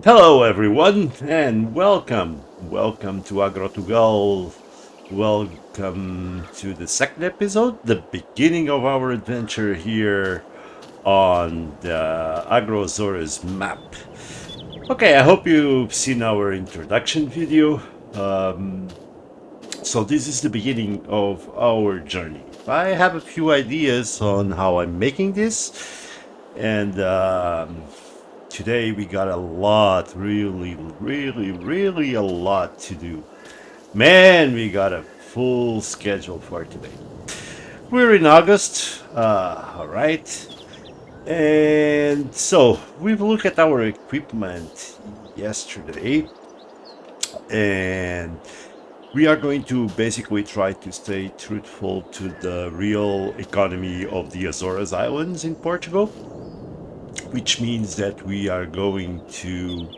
Hello, everyone, and welcome. Welcome to Agrotugal. Welcome to the second episode, the beginning of our adventure here on the Agro Azores map. Okay, I hope you've seen our introduction video. So, this is the beginning of our journey. I have a few ideas on how I'm making this, and today we got a lot, really a lot to do. Man, we got a full schedule for today. We're in August, all right. And so we've looked at our equipment yesterday, and we are going to basically try to stay truthful to the real economy of the Azores Islands in Portugal, which means that we are going to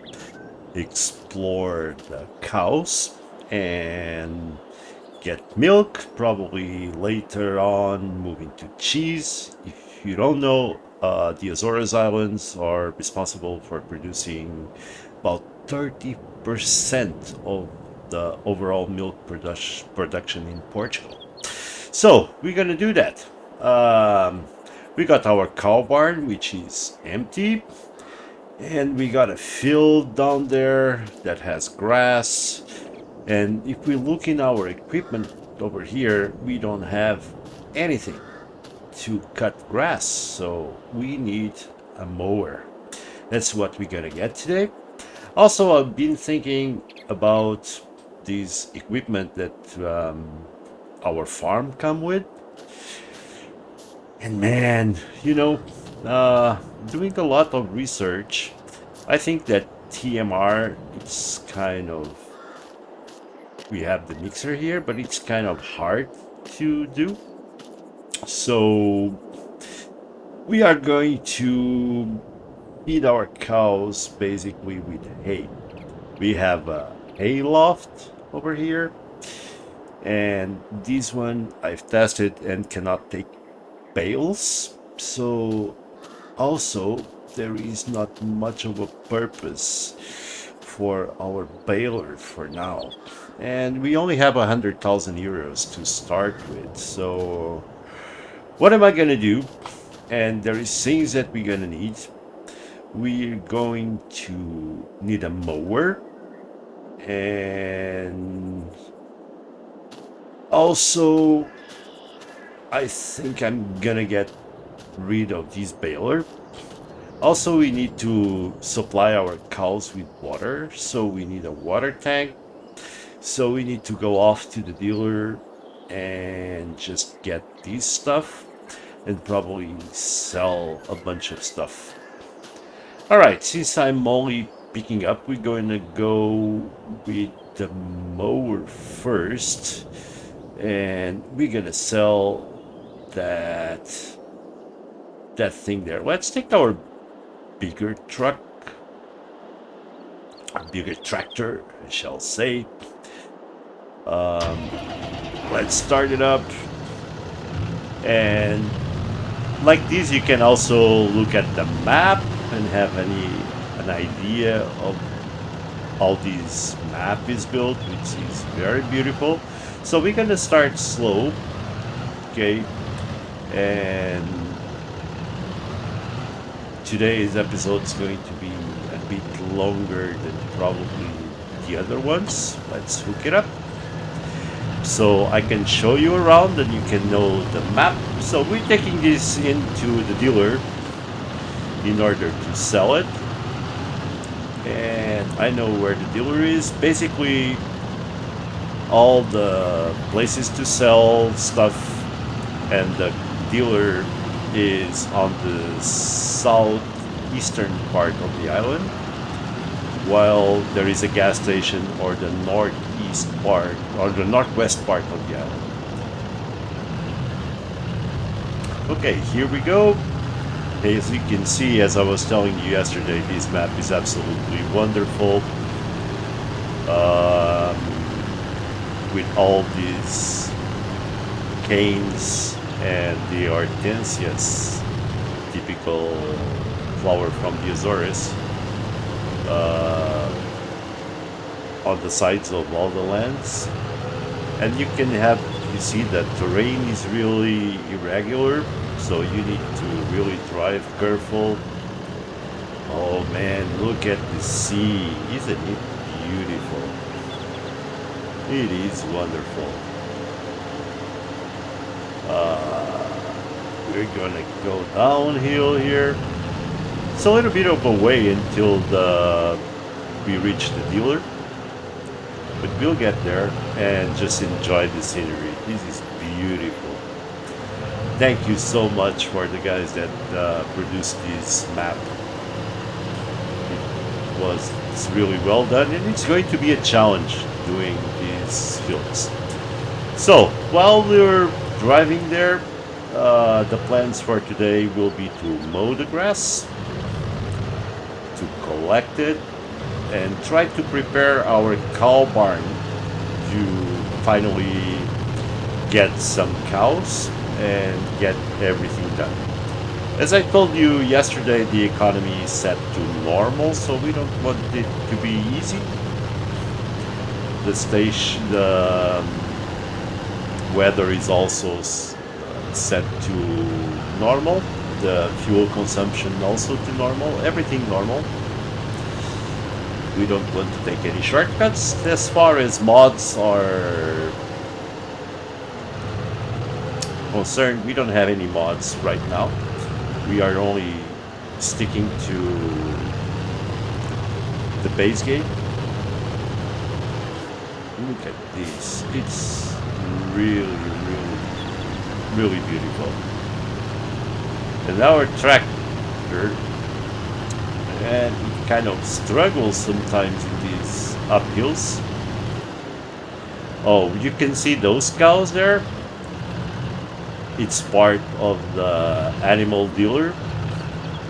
explore the cows and get milk, probably later on moving to cheese. If you don't know, the Azores Islands are responsible for producing about 30% of the overall milk production in Portugal. So we're gonna do that. We got our cow barn, which is empty, and we got a field down there that has grass. And if we look in our equipment over here, we don't have anything to cut grass, so we need a mower. That's what we're gonna get today. Also, I've been thinking about this equipment that our farm come with, and man, doing a lot of research, I think that TMR, it's kind of, we have the mixer here, but it's kind of hard to do. So we are going to feed our cows basically with hay. We have a hay loft over here, and this one I've tested and cannot take bales. So also there is not much of a purpose for our baler for now, and we only have 100,000 euros to start with. So what am I gonna do? And there is things that we're gonna need. We're going to need a mower, and also I think I'm gonna get rid of this baler. Also, we need to supply our cows with water, so we need a water tank. So we need to go off to the dealer and just get this stuff and probably sell a bunch of stuff. All right, since I'm only picking up, we're going to go with the mower first, and we're gonna sell that thing there. Let's take our bigger truck, a bigger tractor, I shall say. Let's start it up, and like this you can also look at the map and have an idea of how this map is built, which is very beautiful. So we're gonna start slow, okay, and today's episode is going to be a bit longer than probably the other ones. Let's hook it up so I can show you around and you can know the map. So we're taking this into the dealer in order to sell it, and I know where the dealer is. Basically all the places to sell stuff, and the dealer is on the southeastern part of the island, while there is a gas station or the northeast part or the northwest part of the island. Okay, here we go. As you can see, as I was telling you yesterday, this map is absolutely wonderful. With all these canes and the hortensias, typical flower from the Azores. uh, on the sides of all the lands. And you can have, you see that terrain is really irregular, so you need to really drive careful. Oh man, look at the sea. Isn't it beautiful? It is wonderful. We're gonna go downhill here. It's a little bit of a way until we reach the dealer, but we'll get there and just enjoy the scenery. This is beautiful. Thank you so much for the guys that produced this map. It's really well done, and it's going to be a challenge doing these fields. So while we're driving there, the plans for today will be to mow the grass, to collect it, and try to prepare our cow barn to finally get some cows and get everything done. As I told you yesterday, the economy is set to normal, so we don't want it to be easy. The weather is also set to normal. The fuel consumption also to normal. Everything normal. We don't want to take any shortcuts. As far as mods are concerned, we don't have any mods right now. We are only sticking to the base game. Look at this. It's really, really, really beautiful. And our tractor, and it kind of struggles sometimes in these uphills. Oh, you can see those cows there? It's part of the animal dealer.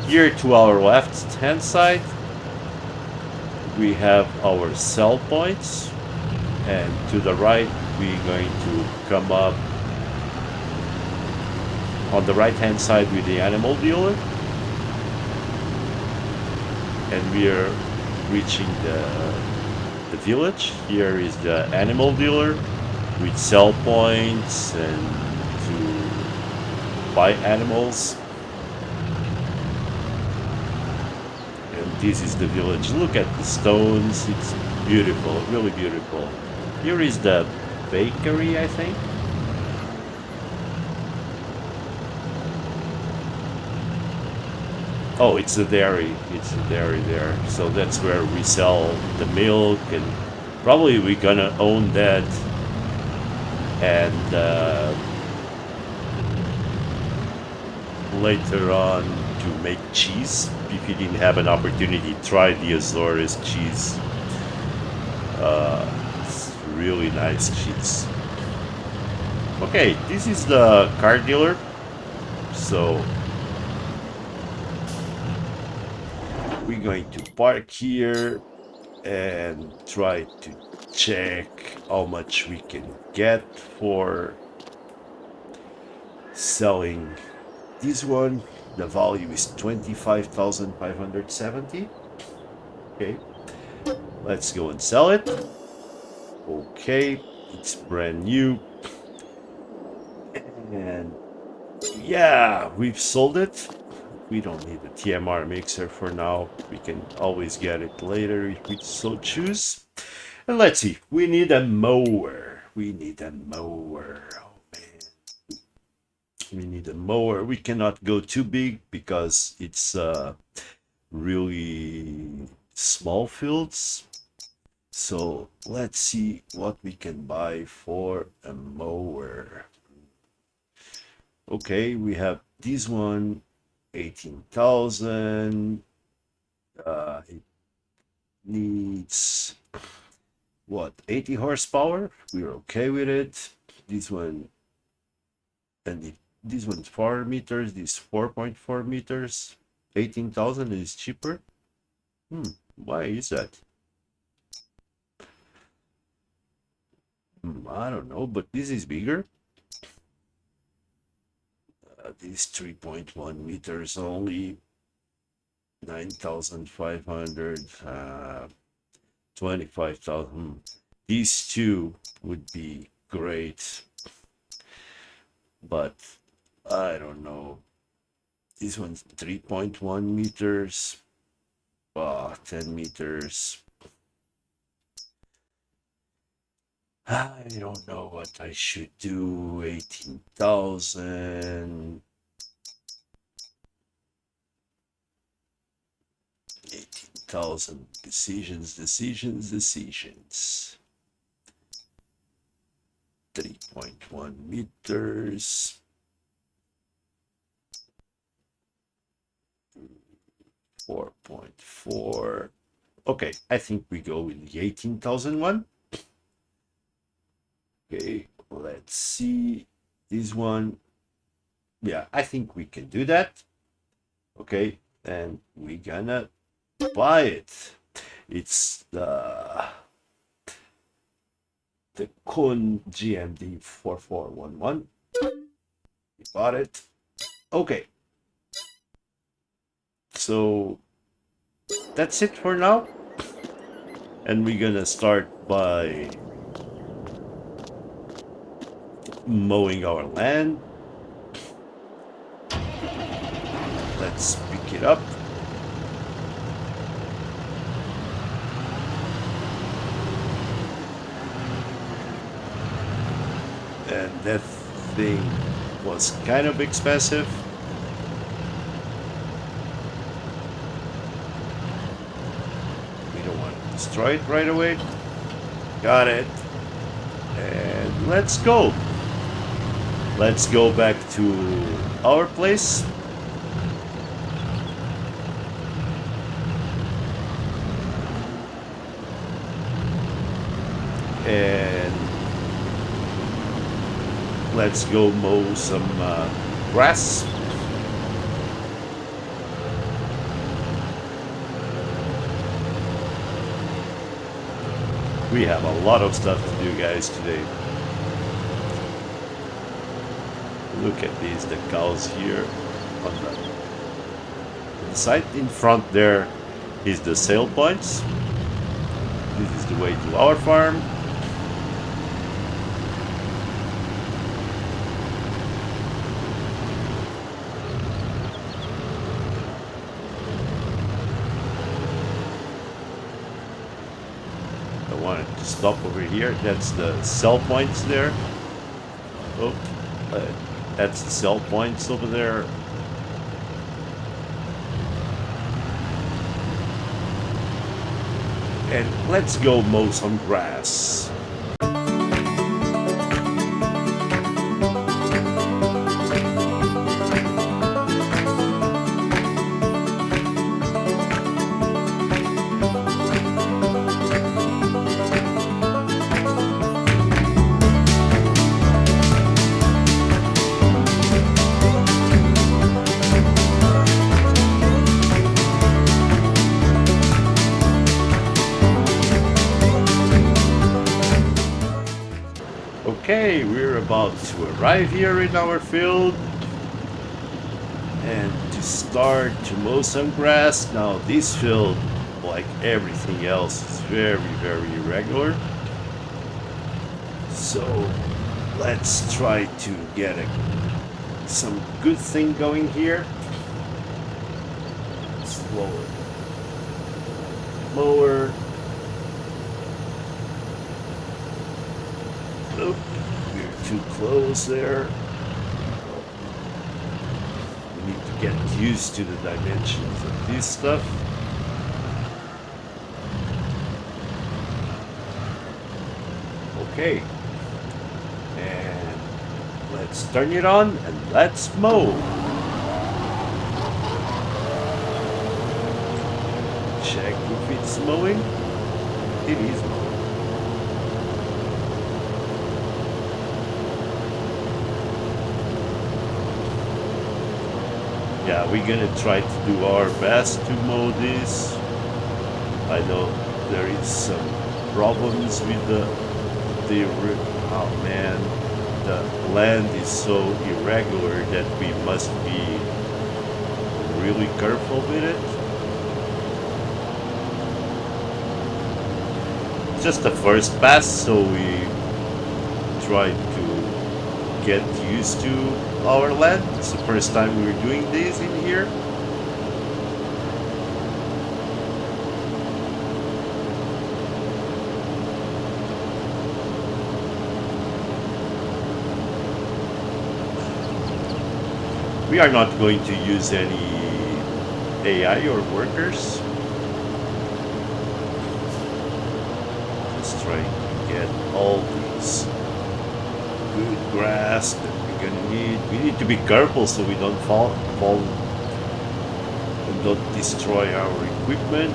Here to our left hand side, we have our sell points, and to the right we're going to come up on the right hand side with the animal dealer, and we are reaching the village. Here is the animal dealer with sell points and to buy animals. And this is the village. Look at the stones. It's beautiful, really beautiful. Here is the bakery, I think. Oh, it's a dairy. It's a dairy there. So that's where we sell the milk, and probably we're gonna own that. And later on to make cheese. If you didn't have an opportunity, try the Azores cheese. It's really nice cheese. Okay, this is the car dealer. So we're going to park here and try to check how much we can get for selling this one. The value is 25,570. Okay, let's go and sell it. Okay, it's brand new. And yeah, we've sold it. We don't need a TMR mixer for now. We can always get it later if we so choose. And let's see, we need a mower. We need a mower. Oh man. We need a mower. We cannot go too big because it's really small fields. So let's see what we can buy for a mower. Okay, we have this one, 18,000. It needs what, 80 horsepower? We're okay with it. This one, and this one's 4 meters, this 4.4 meters. 18,000 is cheaper. Why is that? I don't know, but this is bigger. This 3.1 meters only. 9,500, 25,000. These two would be great, but I don't know. This one's 3.1 meters, 10 meters. I don't know what I should do. 18,000. 18,000. Decisions. 3.1 meters. 4.4. Okay, I think we go with the 18,000 one. Okay, let's see this one. Yeah, I think we can do that. Okay, and we're gonna buy it. It's the Kun GMD 4411. We bought it. Okay. So that's it for now. And we're gonna start by mowing our land. Let's pick it up. And that thing was kind of expensive. We don't want to destroy it right away. Got it. And let's go. Let's go back to our place. And let's go mow some grass. We have a lot of stuff to do, guys, today. Look at these, the cows here on the side in front there is the sale points. This is the way to our farm. I wanted to stop over here. That's the sell points there. Oh, that's the sell points over there. And let's go mow some grass. Okay, we're about to arrive here in our field and to start to mow some grass. Now this field, like everything else, is very, very irregular. So let's try to get some good thing going here. Slower mower. Oh, we're too close there. We need to get used to the dimensions of this stuff. Okay. And let's turn it on and let's mow. Check if it's mowing. It is mowing. Yeah, we're gonna try to do our best to mow this. I know there is some problems with the oh man, the land is so irregular that we must be really careful with it. just the first pass, so we try to get used to our land. It's the first time we're doing this in here. We are not going to use any AI or workers. Just trying to get all these good grass that we're gonna need. We need to be careful so we don't fall and don't destroy our equipment.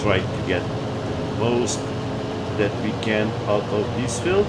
Try to get the most that we can out of this field.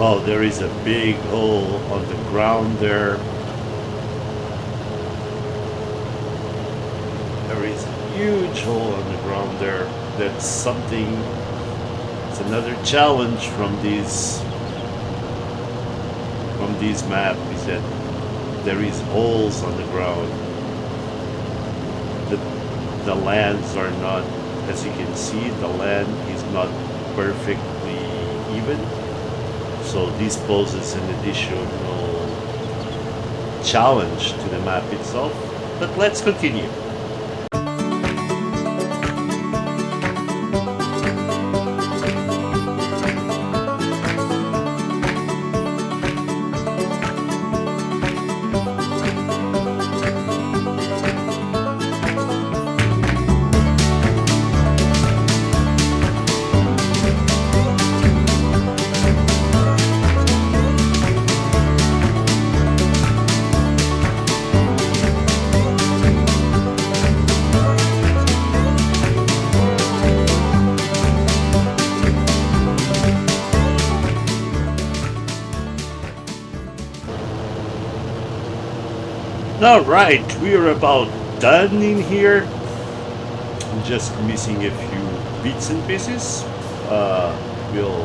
Oh, there is a big hole on the ground there. There is a huge hole on the ground there. That's something, it's another challenge from this map is that there is holes on the ground. The lands are not, as you can see, the land is not perfectly even. So this poses an additional challenge to the map itself. But let's continue. Alright, we are about done in here. I'm just missing a few bits and pieces. We'll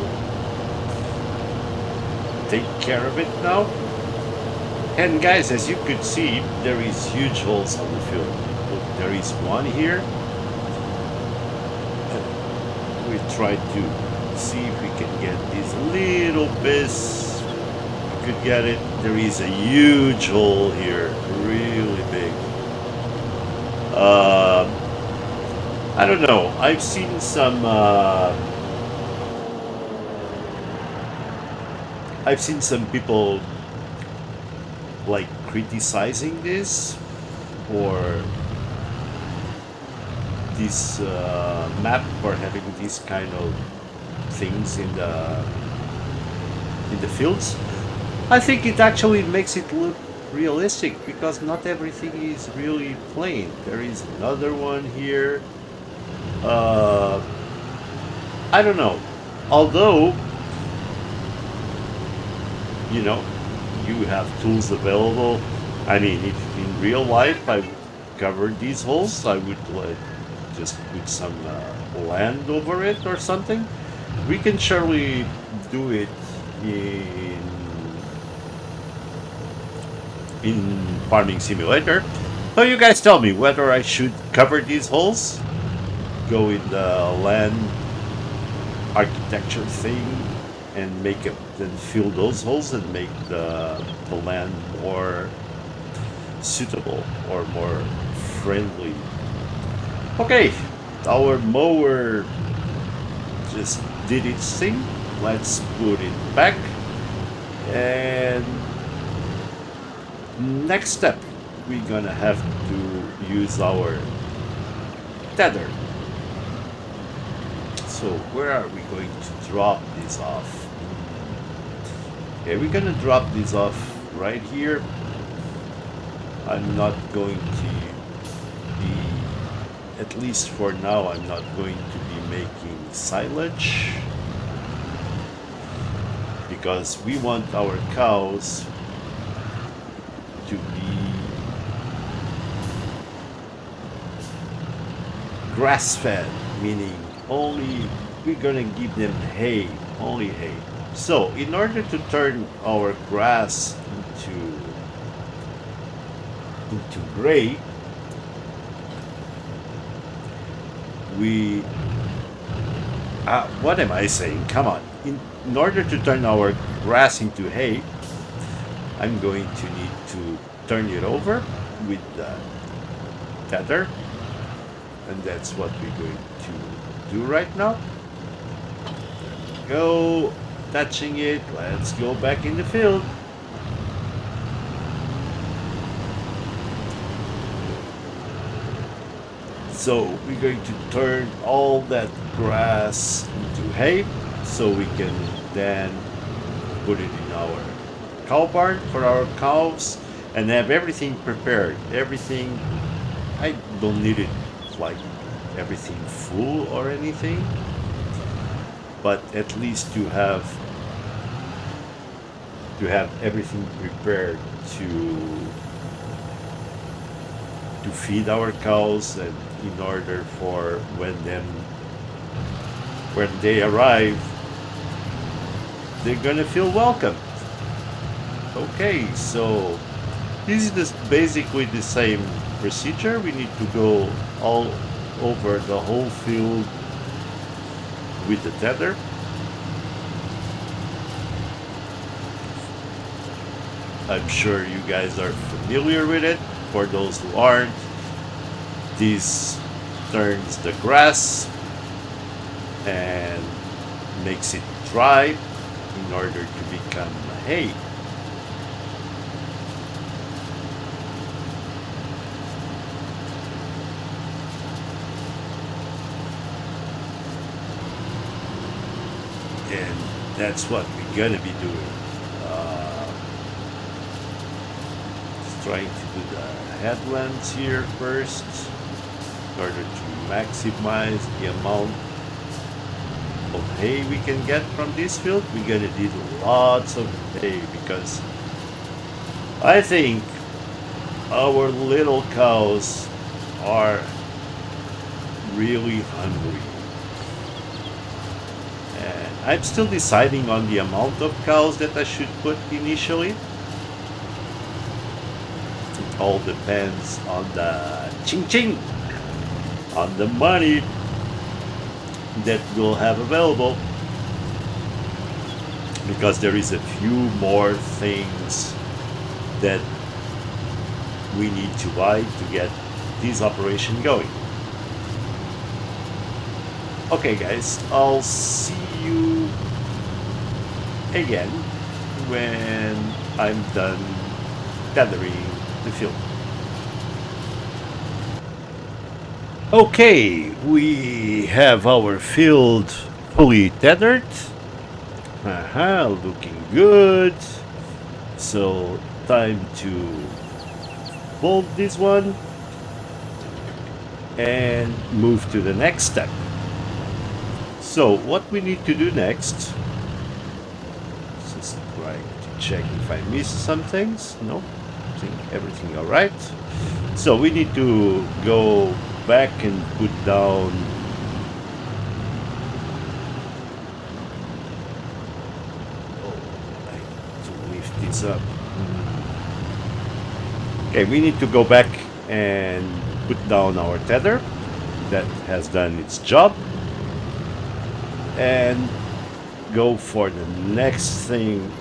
take care of it now. And guys, as you could see, there is huge holes on the field. Look, there is one here. We try to see if we can get this little piece. We could get it. There is a huge hole here, really big. I don't know. I've seen some. I've seen some people like criticizing this or this map for having these kind of things in the fields. I think it actually makes it look realistic because not everything is really plain. There is another one here. I don't know. Although, you have tools available. I mean, if in real life cover these holes, I would just put some land over it or something. We can surely do it in in Farming Simulator. So you guys tell me whether I should cover these holes, go in the land architecture thing, and make it, then fill those holes and make the land more suitable or more friendly. Okay, our mower just did its thing. Let's put it back. And next step, we're gonna have to use our tether. So where are we going to drop this off? Okay, we're gonna drop this off right here. I'm not going to be, at least for now, I'm not going to be making silage, because we want our cows to be grass-fed, meaning only we're gonna give them hay, only hay. So in order to turn our grass into gray, we what am I saying? Come on. In order to turn our grass into hay, I'm going to need to turn it over with the tether, and that's what we're going to do right now. There we go, touching it. Let's go back in the field. So we're going to turn all that grass into hay, so we can then put it in our cow barn for our cows and have everything prepared. Everything, I don't need it like everything full or anything, but at least to have everything prepared to feed our cows, and in order for when they arrive, they're gonna feel welcome. Okay, so this is basically the same procedure. We need to go all over the whole field with the tether. I'm sure you guys are familiar with it. For those who aren't, this turns the grass and makes it dry in order to become hay. And that's what we're gonna be doing. Just trying to do the headlands here first in order to maximize the amount of hay we can get from this field. We're gonna need lots of hay because I think our little cows are really hungry. And I'm still deciding on the amount of cows that I should put initially. It all depends on the ching-ching, on the money that we'll have available, because there is a few more things that we need to buy to get this operation going. Okay guys, I'll see you again when I'm done tethering the field. Okay, we have our field fully tethered. Looking good. So time to fold this one and move to the next step. So what we need to do next, just trying to check if I missed some things. No, I think everything all right. So we need to go back and put down. Oh, I need to lift this up. Okay, we need to go back and put down our tether. That has done its job. And go for the next thing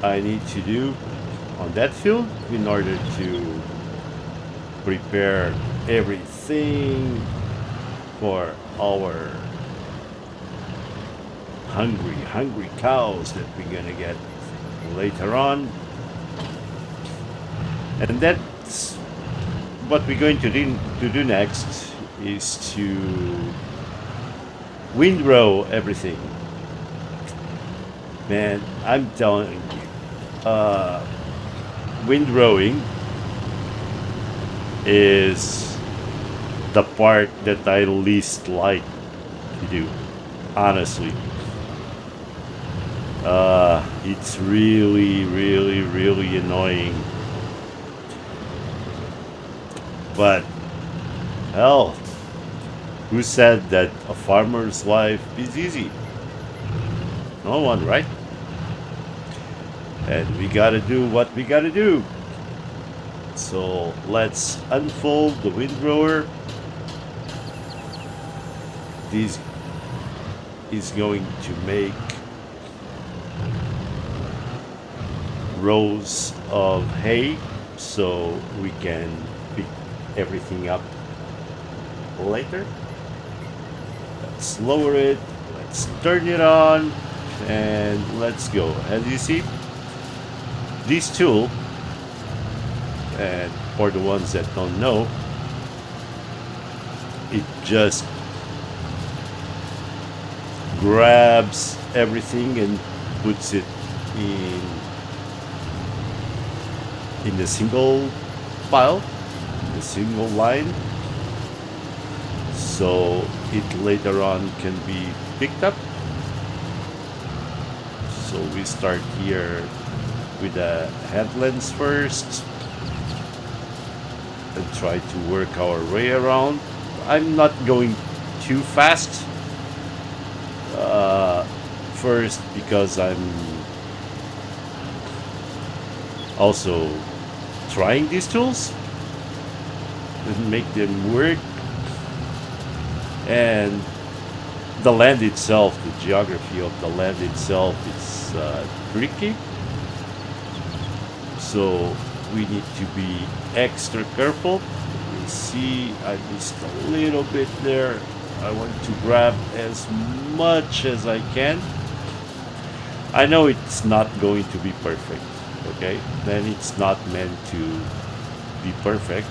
I need to do on that field in order to prepare everything for our hungry cows that we're gonna get later on. And that's what we're going to do next is to windrow everything. Man, I'm telling you, windrowing is the part that I least like to do, honestly. It's really annoying. But hell, who said that a farmer's life is easy? No one, right? And we gotta do what we gotta do. So let's unfold the windrower. This is going to make rows of hay so we can pick everything up later. Let's lower it, let's turn it on, and let's go. As you see, this tool, and for the ones that don't know, it just grabs everything and puts it in a single pile, in a single line, so it later on can be picked up. So we start here with the headlands first and try to work our way around. I'm not going too fast. First, because I'm also trying these tools and make them work, and the land itself, the geography of the land itself is tricky, so we need to be extra careful. You see, I missed a little bit there. I want to grab as much as I can. I know it's not going to be perfect, okay? Then it's not meant to be perfect.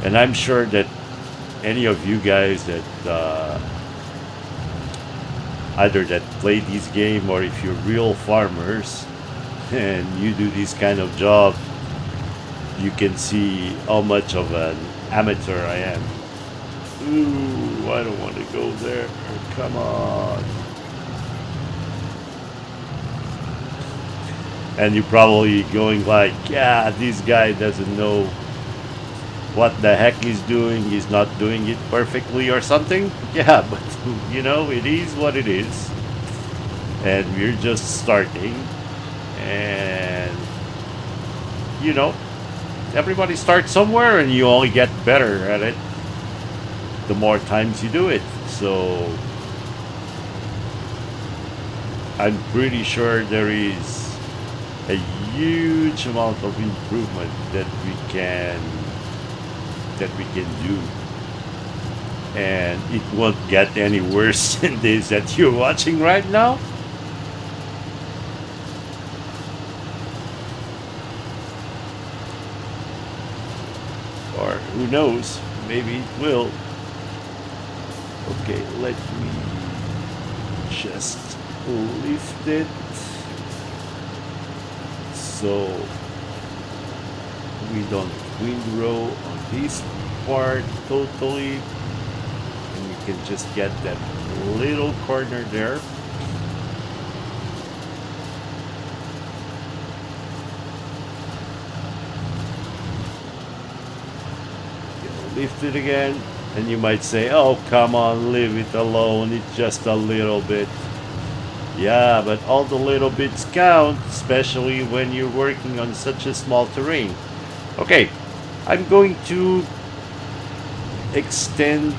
And I'm sure that any of you guys that either that play this game or if you're real farmers and you do this kind of job, you can see how much of an amateur I am. Ooh, I don't want to go there. Come on. And you're probably going like, yeah, this guy doesn't know what the heck he's doing. He's not doing it perfectly or something. Yeah, but you know, it is what it is. And we're just starting. And, you know, everybody starts somewhere and you only get better at it the more times you do it. So I'm pretty sure there is a huge amount of improvement that we can do, and it won't get any worse than this that you're watching right now. Or who knows, maybe it will. Okay, let me just lift it so we don't windrow on this part totally, and we can just get that little corner there. lift it again. And you might say, oh, come on, leave it alone. It's just a little bit. Yeah, but all the little bits count, especially when you're working on such a small terrain. Okay, I'm going to extend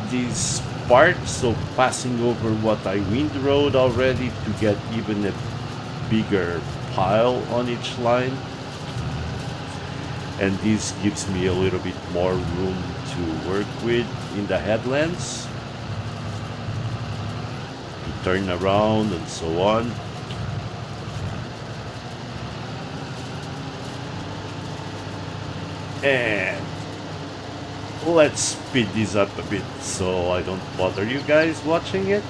this part, so passing over what I windrowed already to get even a bigger pile on each line. And this gives me a little bit more room to work with in the headlands, to turn around and so on. And let's speed this up a bit so I don't bother you guys watching it.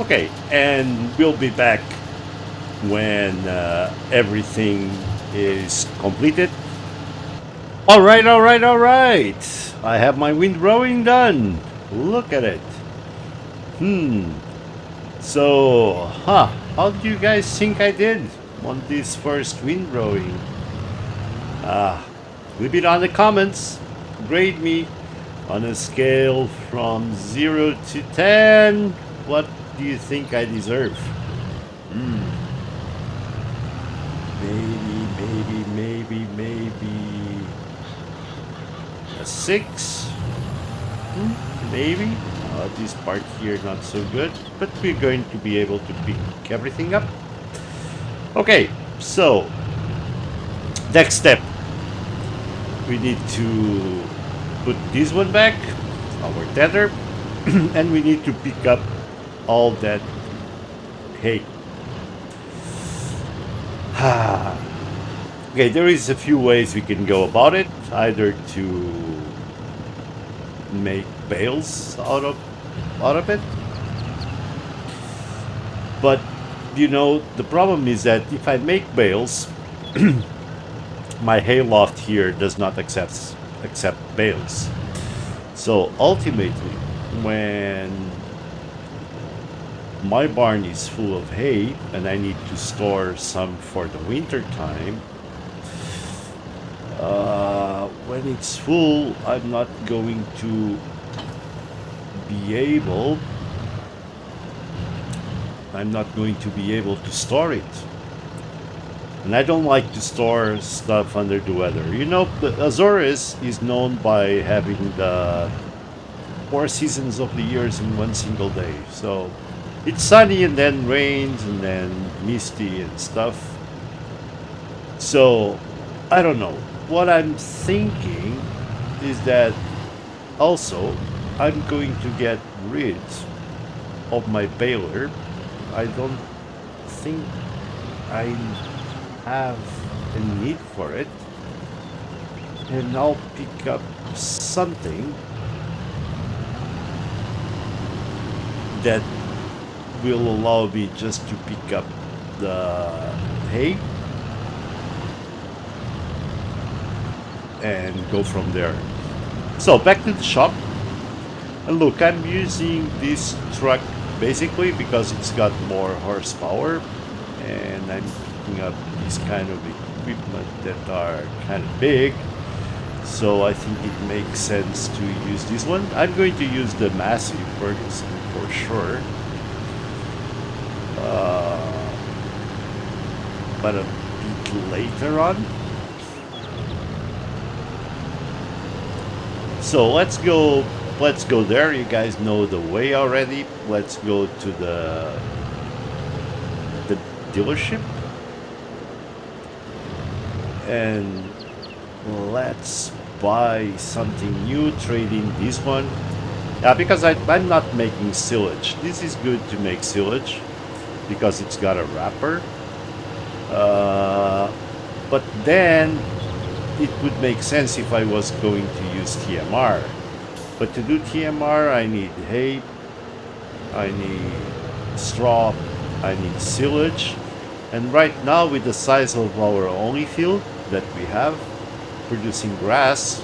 Okay, and we'll be back when everything is completed. All right, all right, all right. I have my windrowing done. Look at it. So, how do you guys think I did on this first windrowing? Leave it on the comments. Grade me on a scale from 0 to 10. What do you think I deserve? Maybe a 6. Maybe. This part here not so good, but we're going to be able to pick everything up. Okay, so next step, we need to put this one back, our tether, and we need to pick up all that hay. Okay, there is a few ways we can go about it. Either to make bales out of it, but you know the problem is that if I make bales, my hay loft here does not accept bales. So ultimately, when my barn is full of hay and I need to store some for the winter time, when it's full, I'm not going to be able to store it. And I don't like to store stuff under the weather. You know, the Azores is known by having the 4 seasons of the years in one single day. So it's sunny and then rains and then misty and stuff. So I don't know. What I'm thinking is that also I'm going to get rid of my baler. I don't think I have a need for it, and I'll pick up something that will allow me just to pick up the hay and go from there. So back to the shop, and look, I'm using this truck basically because it's got more horsepower, and I'm picking up these kind of equipment that are kind of big, so I think it makes sense to use this one. I'm going to use the massive Ferguson for sure, but a bit later on. So let's go there. You guys know the way already. Let's go to the dealership and let's buy something new, trade in this one. Yeah, because I'm not making silage. This is good to make silage because it's got a wrapper, but then it would make sense if I was going to use TMR. But to do TMR, I need hay, I need straw, I need silage. And right now, with the size of our only field that we have producing grass,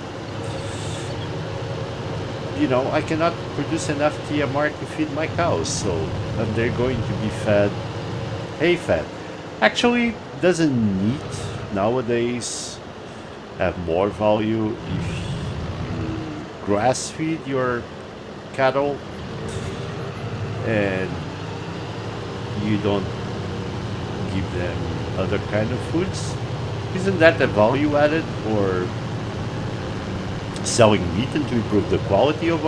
I cannot produce enough TMR to feed my cows. So they're going to be fed hay fed. Actually, doesn't meat nowadays have more value if you grass feed your cattle and you don't give them other kind of foods? Isn't that a value added or selling meat and to improve the quality of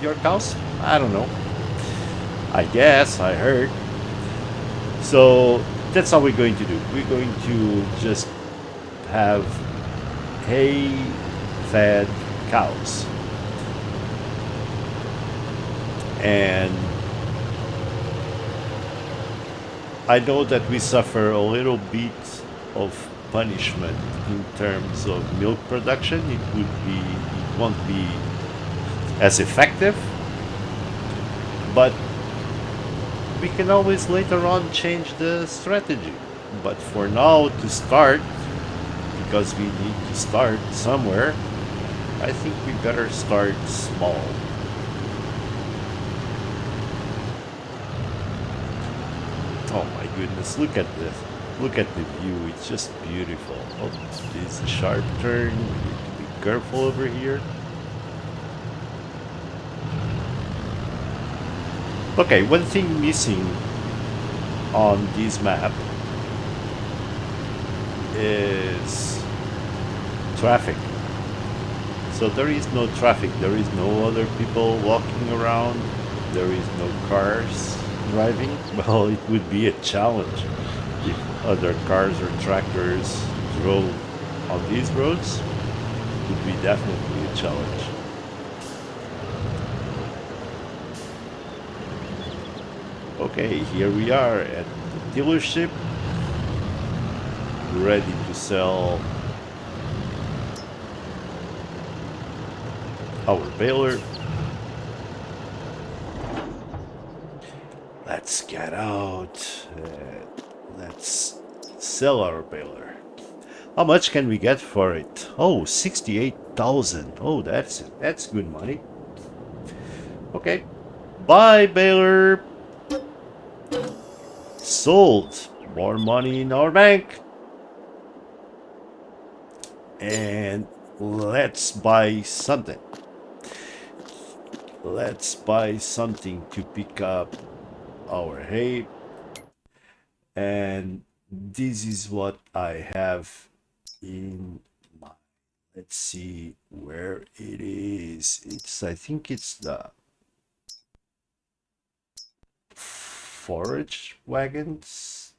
your cows? I don't know. I guess I heard. So that's how we're going to do. We're going to just have hay fed cows. And I know that we suffer a little bit of punishment in terms of milk production. It won't be as effective, but we can always later on change the strategy. But for now, to start, because we need to start somewhere, I think we better start small. Oh my goodness, look at this. Look at the view, it's just beautiful. Oh, this is a sharp turn. We need to be careful over here. Okay, one thing missing on this map is traffic. So there is no traffic, there is no other people walking around, there is no cars driving. Well, it would be a challenge if other cars or tractors drove on these roads. It would be definitely a challenge. Okay, here we are at the dealership, ready to sell our baler. Let's get out. Let's sell our baler. How much can we get for it? Oh, 68,000. Oh, that's good money. Okay. Bye, baler. Sold. More money in our bank. And let's buy something. Let's buy something to pick up our hay. And this is what I have in my, let's see where it is. I think it's the forage wagons.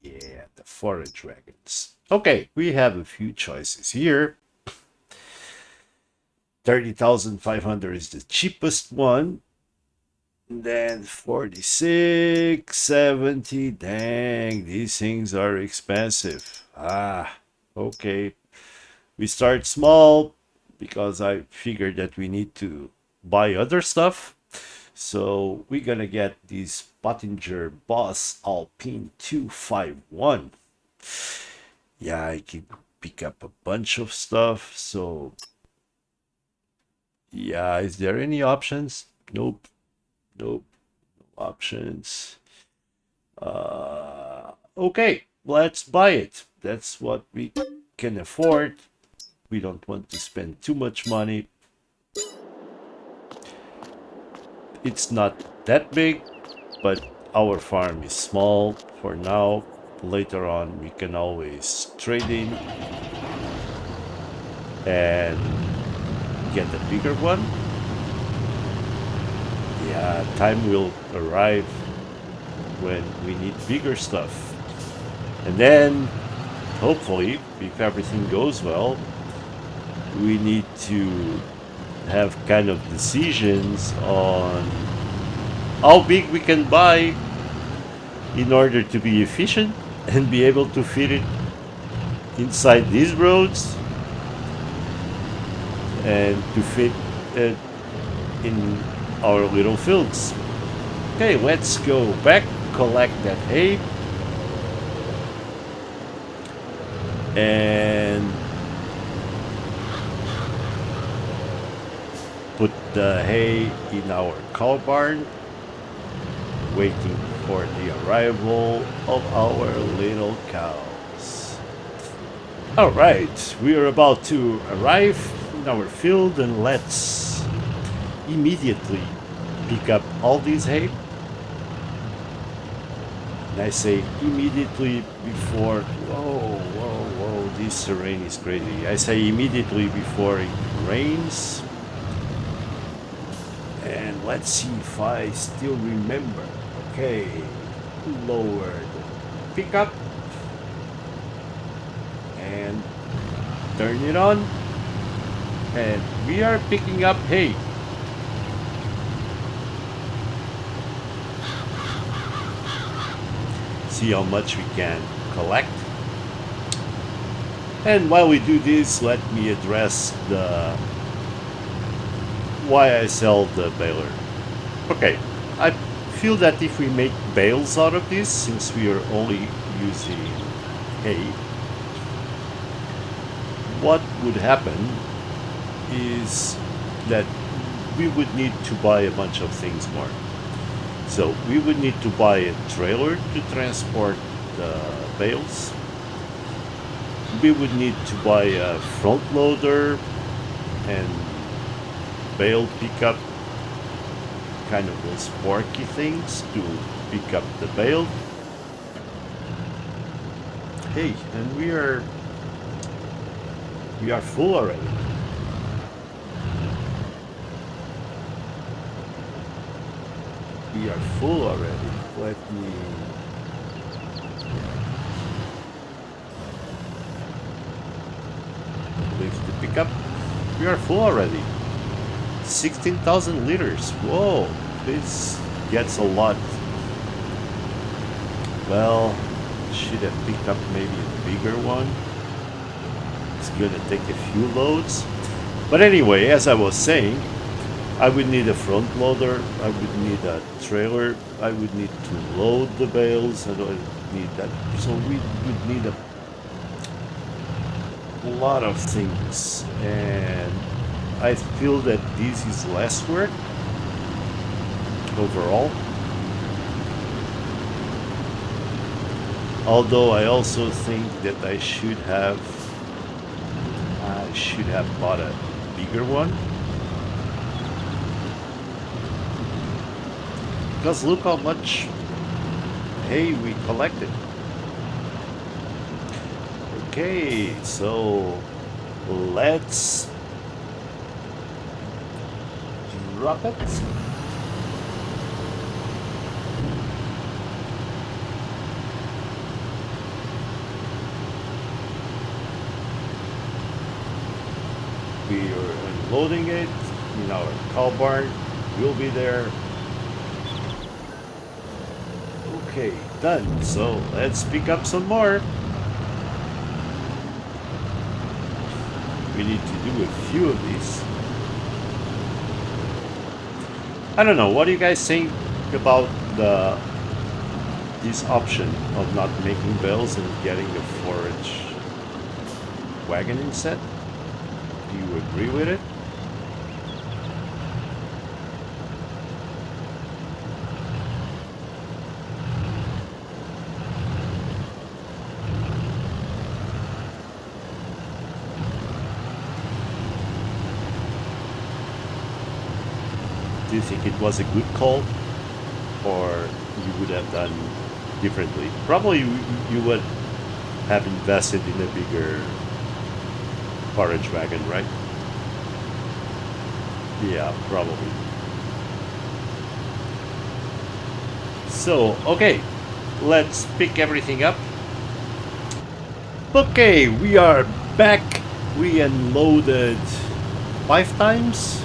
Yeah, the forage wagons. Okay, we have a few choices here. 30,500 is the cheapest one. Then 46, 70. Dang, these things are expensive. Okay. We start small because I figured that we need to buy other stuff. So we're gonna get this Pottinger Boss Alpine 251. Yeah, I can pick up a bunch of stuff. So yeah, is there any options? Nope. Nope. No options. Okay, let's buy it. That's what we can afford. We don't want to spend too much money. It's not that big, but our farm is small for now. Later on, we can always trade in and get a bigger one. Yeah, time will arrive when we need bigger stuff. And then, hopefully, if everything goes well, we need to have kind of decisions on how big we can buy in order to be efficient and be able to fit it inside these roads and to fit it in our little fields. Okay, let's go back, collect that hay, and put the hay in our cow barn, waiting for the arrival of our little cows. Alright, we are about to arrive in our field, and let's immediately pick up all this hay. And I say immediately before, whoa, this terrain is crazy. I say immediately before it rains. And let's see if I still remember. Okay, lower the pickup and turn it on. And we are picking up hay. See how much we can collect. And while we do this, let me address the why I sell the baler. Okay, I feel that if we make bales out of this, since we are only using hay, what would happen is that we would need to buy a bunch of things more. So we would need to buy a trailer to transport the bales. We would need to buy a front loader and bale pickup, kind of those forky things to pick up the bale. Hey, and we are full already. We are full already. Let me lift the pickup. We are full already. 16,000 liters. Whoa, this gets a lot. Well, should have picked up maybe a bigger one. It's gonna take a few loads. But anyway, as I was saying, I would need a front loader, I would need a trailer, I would need to load the bales, and I would need that. So we would need a lot of things, and I feel that this is less work overall. Although I also think that I should have bought a bigger one. Because look how much hay we collected. Okay, so let's drop it. We are unloading it in our cow barn. We'll be there. Okay, done. So let's pick up some more. We need to do a few of these. I don't know. What do you guys think about this option of not making bales and getting a forage wagon instead? Do you agree with it? Do you think it was a good call, or you would have done differently? Probably you would have invested in a bigger forage wagon, right? Yeah, probably. So, okay, let's pick everything up. Okay, we are back. We unloaded 5 times.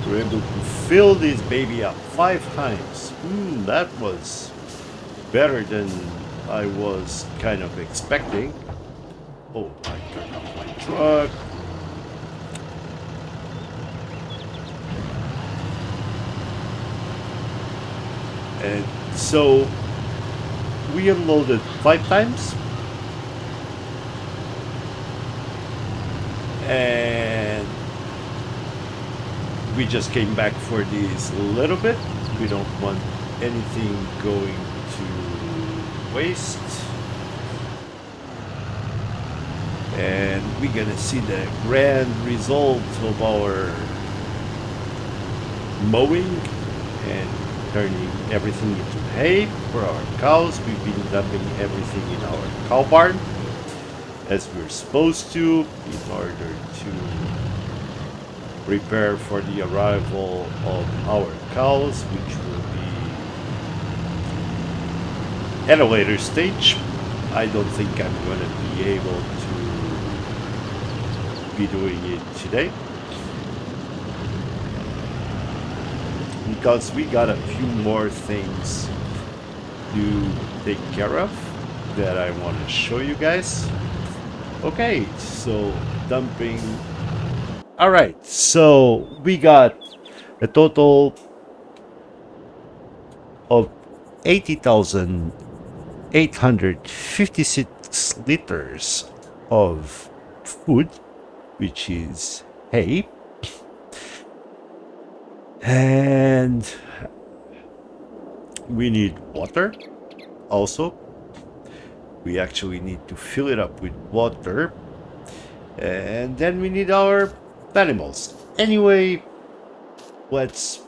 We're able to fill this baby up 5 times. That was better than I was kind of expecting. Oh, I turned off my truck. And so we unloaded 5 times, and we just came back for this little bit. We don't want anything going to waste. And we're gonna see the grand result of our mowing and turning everything into hay for our cows. We've been dumping everything in our cow barn as we're supposed to in order to prepare for the arrival of our cows, which will be at a later stage. I don't think I'm going to be able to be doing it today because we got a few more things to take care of that I want to show you guys. Okay, so dumping. All right, so we got a total of 80,856 liters of food, which is hay. And we need water also. We actually need to fill it up with water. And then we need our animals. Anyway, let's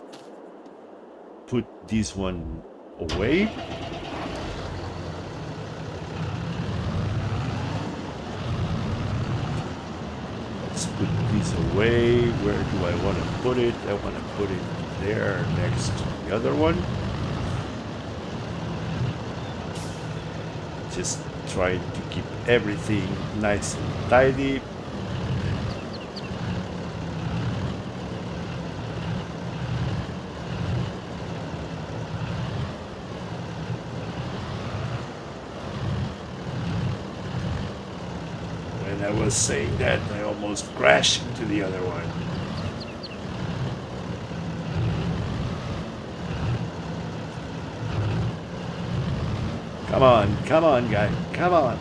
put this one away. Let's put this away. Where do I want to put it? I want to put it there next to the other one. Just trying to keep everything nice and tidy. When I was saying that, I almost crashed into the other one. Come on, guy, come on.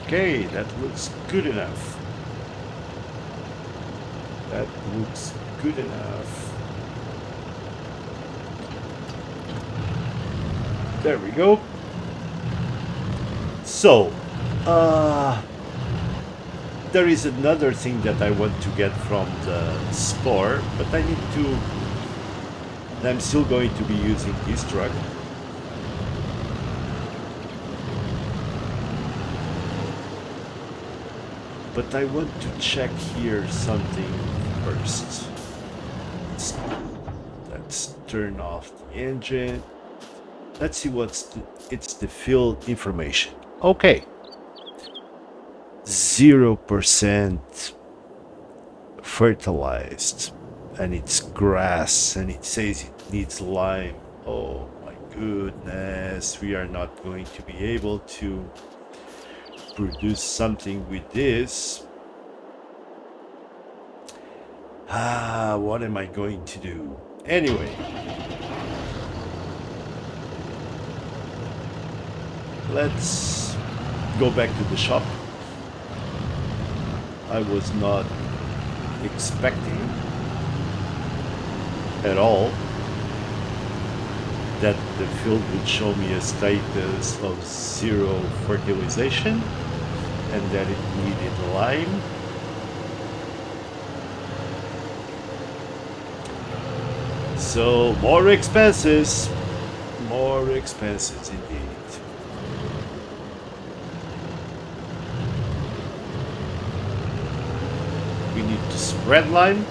Okay, that looks good enough. That looks good enough. There we go. So, there is another thing that I want to get from the store, but I need to. I'm still going to be using this truck. But I want to check here something first. Let's turn off the engine. Let's see it's the field information. Okay. 0% fertilized, and it's grass, and it says it needs lime. Oh my goodness, we are not going to be able to produce something with this. What am I going to do? Anyway, let's go back to the shop. I was not expecting at all that the field would show me a status of 0 fertilization and that it needed lime. So more expenses indeed. We need to spread lime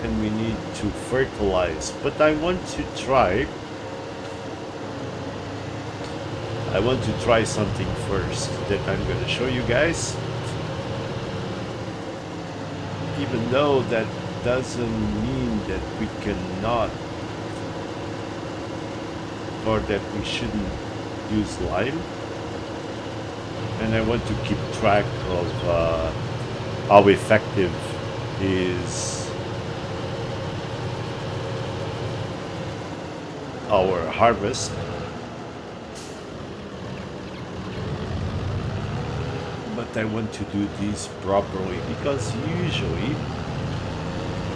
and we need to fertilize, but I want to try something first that I'm going to show you guys, even though that doesn't mean that we cannot or that we shouldn't use lime. and I want to keep track of how effective is our harvest. But I want to do this properly because usually,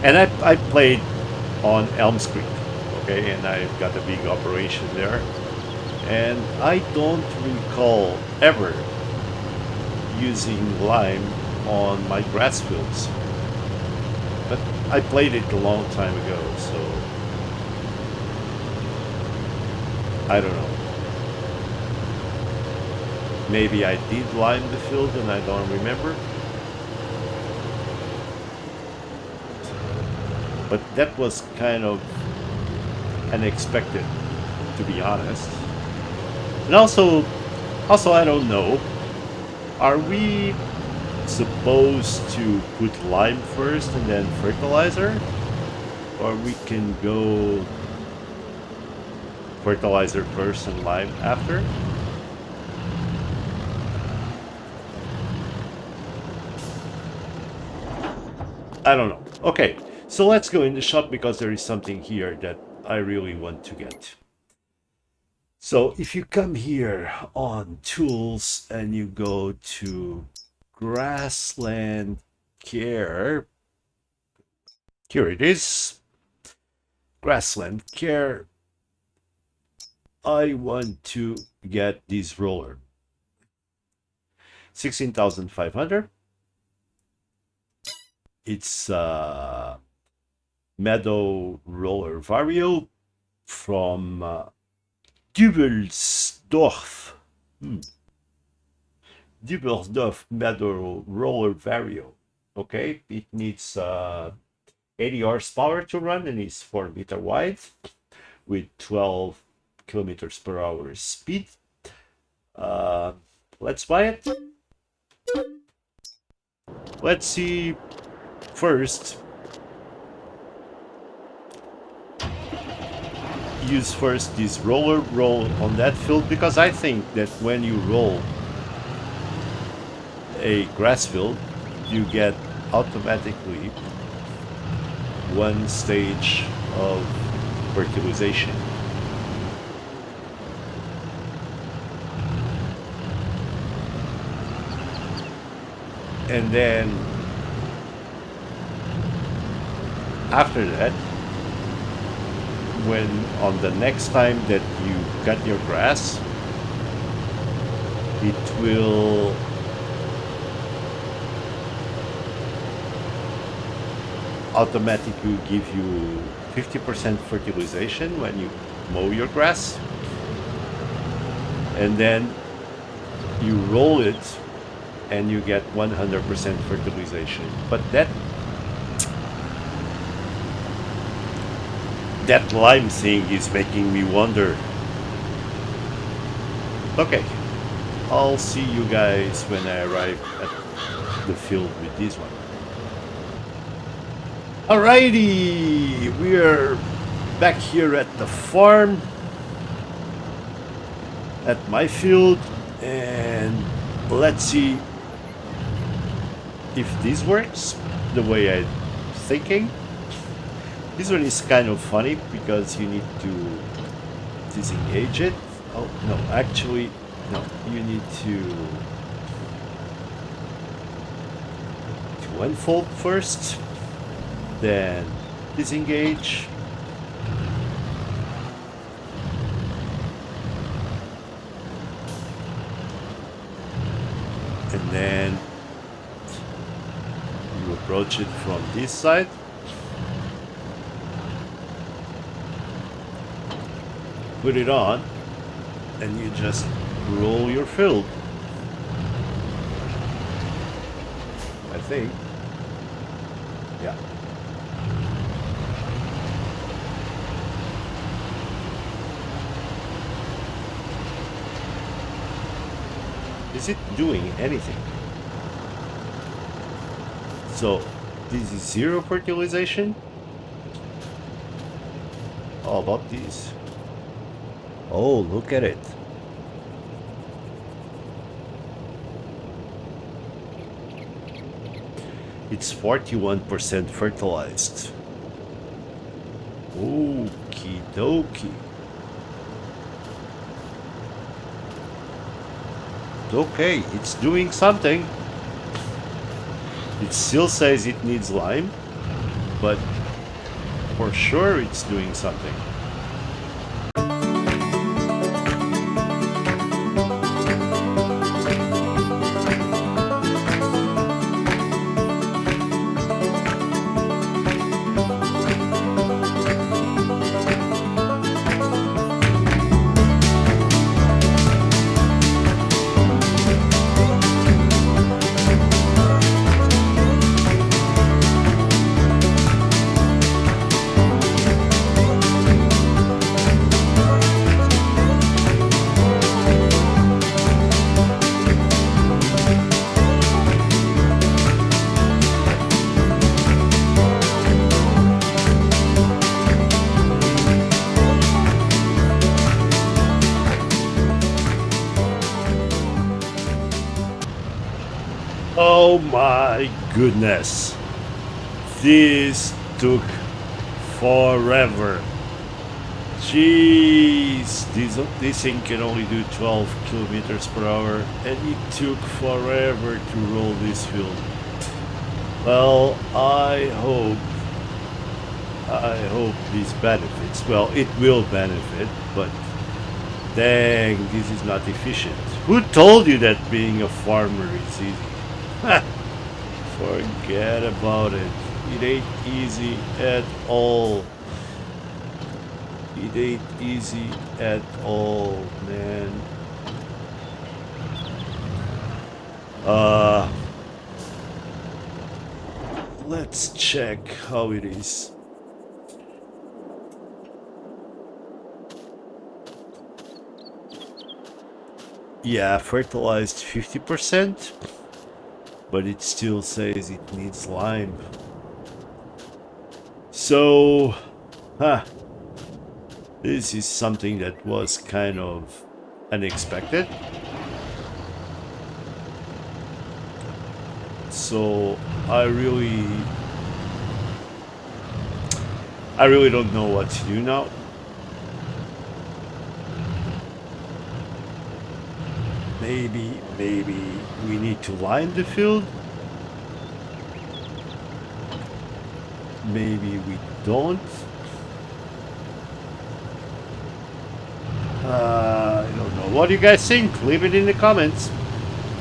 and I played on Elms Creek, okay, and I've got a big operation there, and I don't recall ever using lime on my grass fields. But I played it a long time ago, so I don't know. Maybe I did lime the field and I don't remember. But that was kind of unexpected, to be honest. And also I don't know. Are we supposed to put lime first and then fertilizer? Or we can go fertilizer first and lime after? I don't know. Okay, so let's go in the shop because there is something here that I really want to get. So if you come here on tools and you go to grassland care, here it is, grassland care, I want to get this roller, 16,500. It's Meadow Roller Vario from Dübelsdorf. Dübelsdorf Meadow Roller Vario. Okay, it needs 80 horsepower to run and is 4 meter wide with 12 kilometers per hour speed. Let's buy it. Let's see first. Use first this roll on that field because I think that when you roll a grass field, you get automatically one stage of fertilization. And then after that, when on the next time that you cut your grass, it will automatically give you 50% fertilization when you mow your grass, and then you roll it and you get 100% fertilization. But that lime thing is making me wonder. Okay, I'll see you guys when I arrive at the field with this one. Alrighty, we're back here at the farm, at my field, and let's see if this works the way I'm thinking. This one is kind of funny because you need to disengage it. Oh, no, actually, no, you need to unfold first, then disengage. And then you approach it from this side. Put it on, and you just roll your field. I think. Yeah. Is it doing anything? So, this is zero fertilization. How about these? Oh, look at it. It's 41% fertilized. Okie dokie. Okay, it's doing something. It still says it needs lime, but for sure it's doing something. Oh my goodness. This took forever. Jeez, this thing can only do 12 kilometers per hour, and it took forever to roll this field. Well, I hope this benefits. Well, it will benefit, but dang, this is not efficient. Who told you that being a farmer is easy? Forget about it. It ain't easy at all. It ain't easy at all, man. Let's check how it is. Yeah, fertilized 50%, but it still says it needs lime. So, this is something that was kind of unexpected. So I really don't know what to do now. Maybe we need to line the field. Maybe we don't. I don't know. What do you guys think? Leave it in the comments.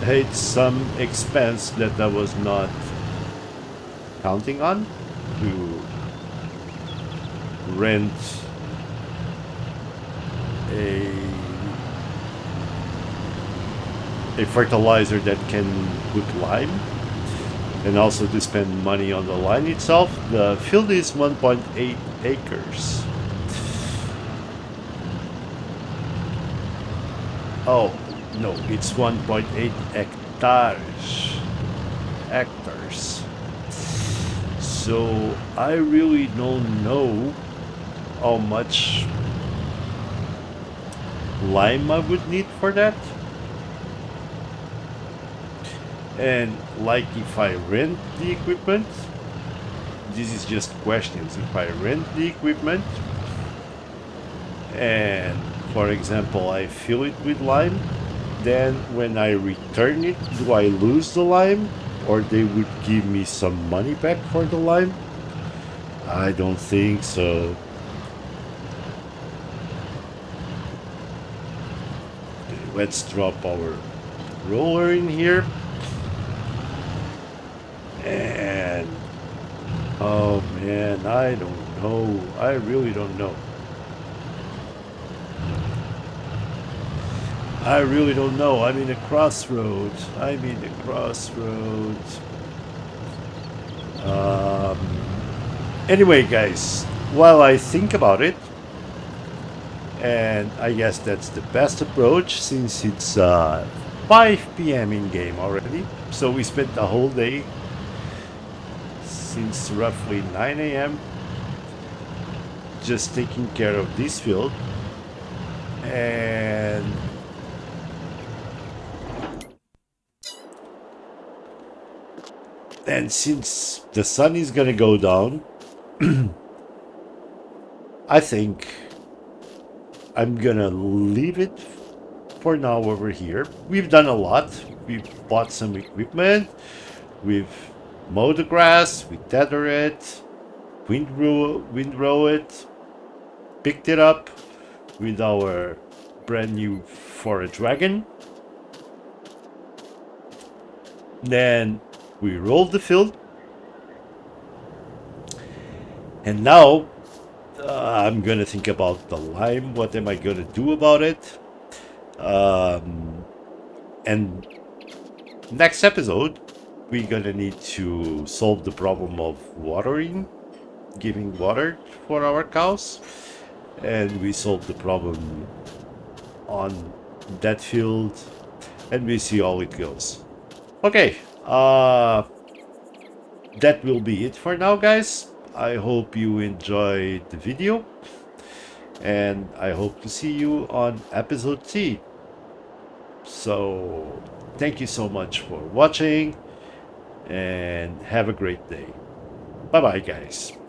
It's some expense that I was not counting on to rent a fertilizer that can put lime, and also to spend money on the line itself. The field is 1.8 acres. Oh no, it's 1.8 hectares. Hectares. So I really don't know how much lime I would need for that. And like if I rent the equipment, this is just questions. If I rent the equipment and for example I fill it with lime, then when I return it, do I lose the lime, or they would give me some money back for the lime? I don't think so. Okay, let's drop our roller in here. And oh man, I don't know. I really don't know. I really don't know. I'm in a crossroads. I'm in a crossroads. Anyway, guys, while I think about it, and I guess that's the best approach since it's 5 p.m. in game already. So we spent the whole day since roughly 9 a.m. just taking care of this field. And since the sun is gonna go down, I think I'm gonna leave it for now over here. We've done a lot. We've bought some equipment. We've mowed the grass. We tether it, windrow it, picked it up with our brand new forage wagon. Then we rolled the field, and now I'm gonna think about the lime. What am I gonna do about it? And next episode, we're gonna need to solve the problem of watering, giving water for our cows, and we solve the problem on that field, and we see how it goes. Okay, that will be it for now, guys. I hope you enjoyed the video, and I hope to see you on episode 3. So, thank you so much for watching, and have a great day. Bye bye, guys.